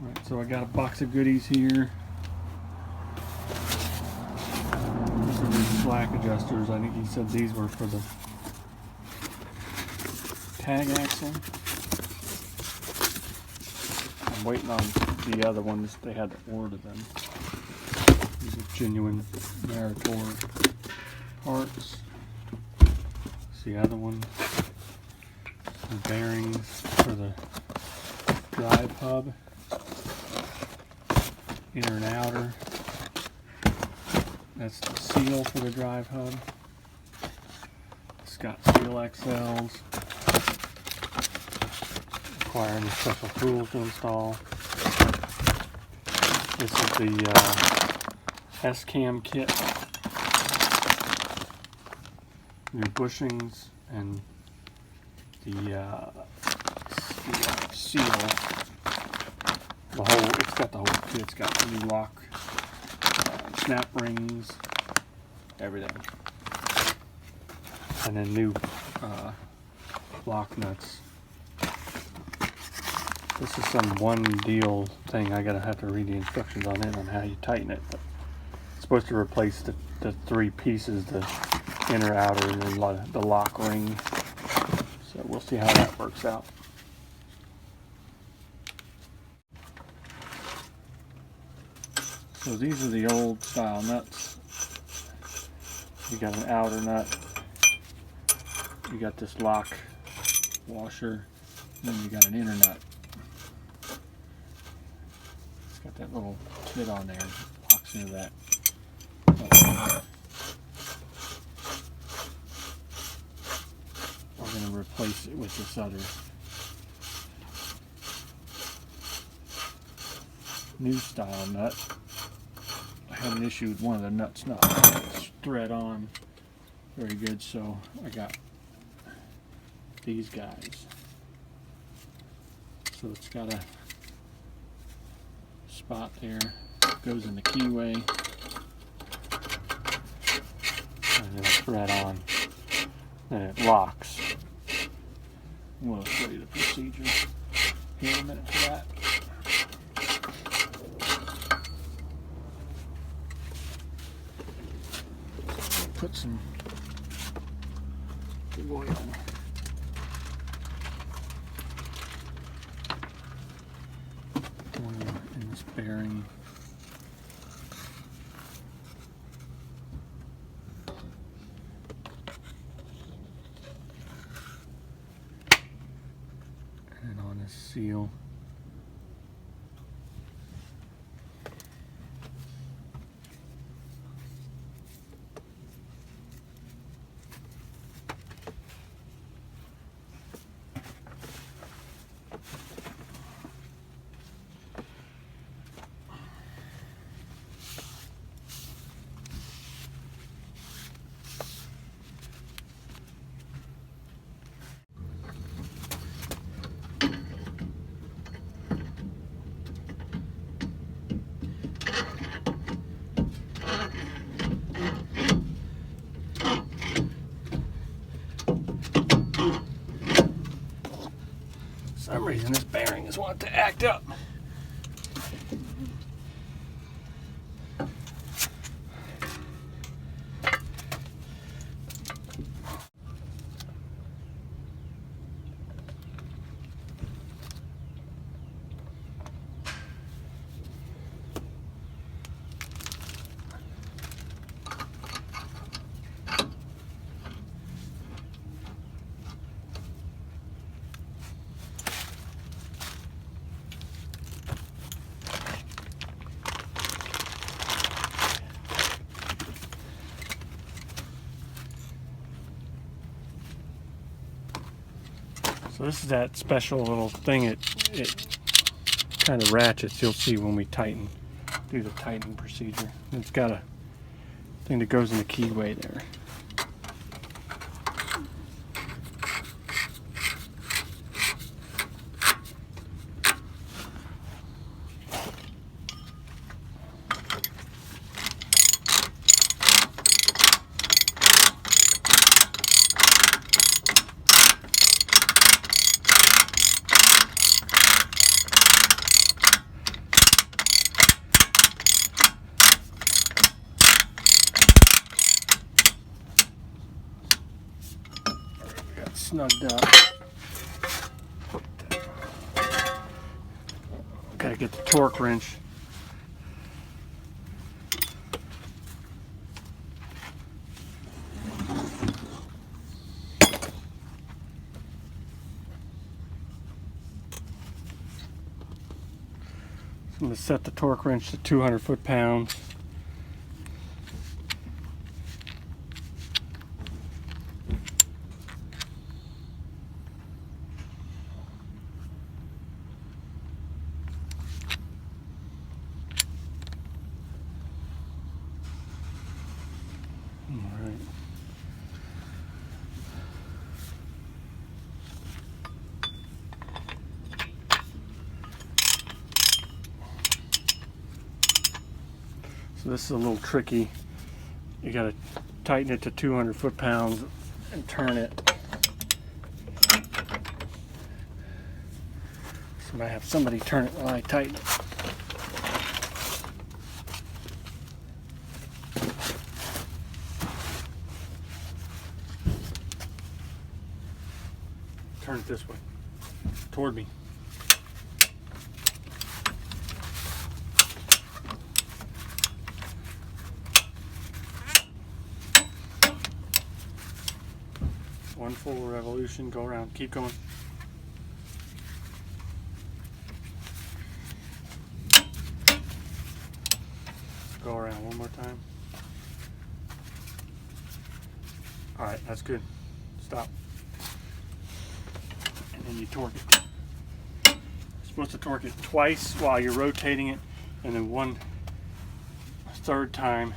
Alright, so I got a box of goodies here. These are the slack adjusters. I think he said these were for the tag axle. I'm waiting on the other ones. They had to order them. These are genuine Meritor parts. It's the other one. Some bearings for the drive hub. Inner and outer. That's the seal for the drive hub. It's got seal XLs. Require any special tools to install. This is the S-cam kit. New bushings and the seal. It's got the whole kit. It's got the new lock, snap rings, everything, and then new lock nuts. This is some one deal thing. I gotta have to read the instructions on it on how you tighten it. But it's supposed to replace the three pieces: the inner, outer, and then the lock ring. So we'll see how that works out. So these are the old style nuts. You got an outer nut. You got this lock washer. And then you got an inner nut. It's got that little kit on there. Locks into that. We're going to replace it with this other new style nut. I had an issue with one of the nuts not thread on very good, so I got these guys. So it's got a spot there, goes in the keyway, and then thread on, then it locks. We'll show you the procedure here in a minute for that. Put some oil in this bearing. And on this seal. For some reason this bearing is wanting to act up. So this is that special little thing it kind of ratchets. You'll see when we do the tightening procedure. It's got a thing that goes in the keyway there. snugged up. Gotta get the torque wrench. I'm going to set the torque wrench to 200 foot-pounds. All right. So this is a little tricky. You got to tighten it to 200 foot-pounds and turn it. So I have somebody turn it while I tighten it. Turn it this way, toward me. One full revolution, go around, keep going. Go around one more time. All right, that's good. Stop. And then you torque it. You're supposed to torque it twice while you're rotating it, and then 1/3 time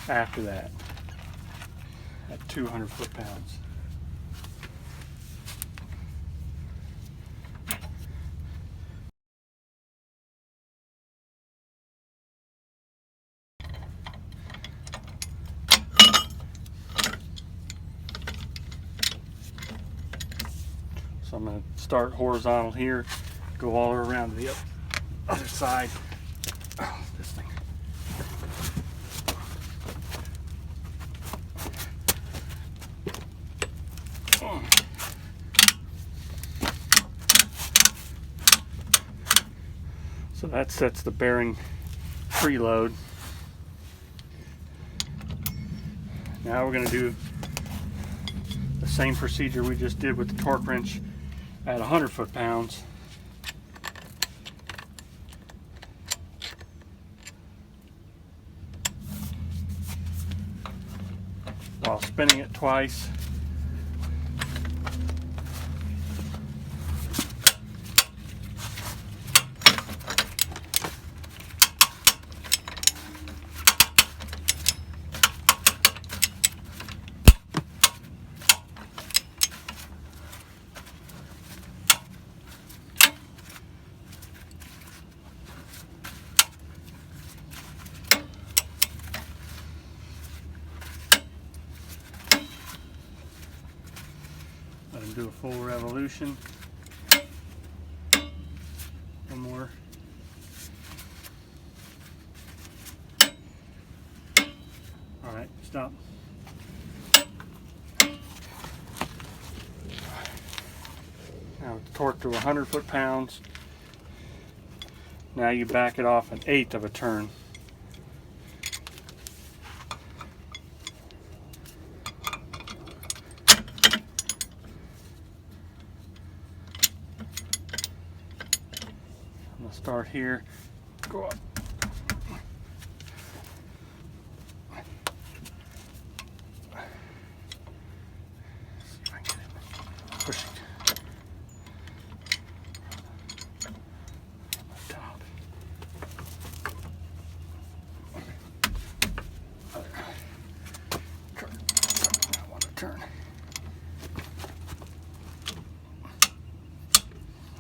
after that at 200 foot-pounds. So I'm going to start horizontal here, go all around to the other side. Oh, this thing. So that sets the bearing preload. Now we're going to do the same procedure we just did with the torque wrench at 100 foot-pounds. While spinning it twice. Let him do a full revolution. One more. All right, stop. Now torque to 100 foot-pounds. Now you back it off 1/8 of a turn. I'm going to start here, go up. See if I can get it. Push it. Top. Turn. I want to turn.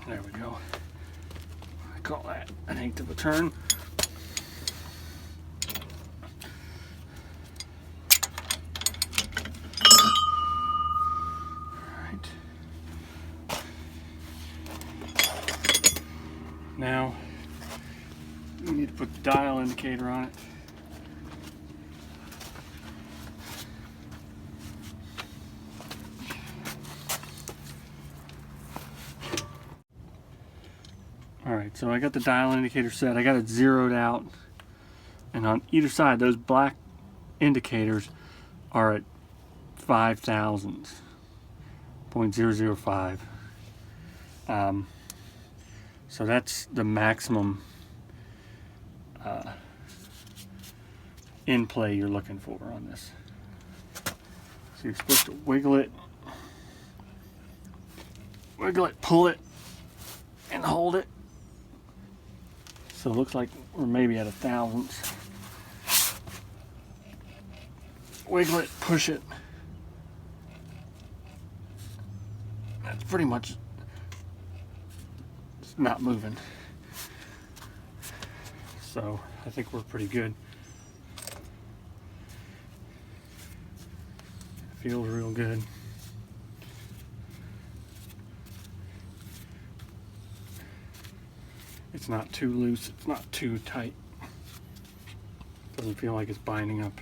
There we go. I call that 1/8 of a turn. Alright. Now you need to put the dial indicator on it. Alright, so I got the dial indicator set. I got it zeroed out. And on either side, those black indicators are at 5 thousandths. 0.005. So that's the maximum in play you're looking for on this. So you're supposed to wiggle it, pull it, and hold it. So it looks like we're maybe at 1,000ths. Wiggle it, push it. That's pretty much, it's not moving. So I think we're pretty good. Feels real good. It's not too loose, it's not too tight. Doesn't feel like it's binding up.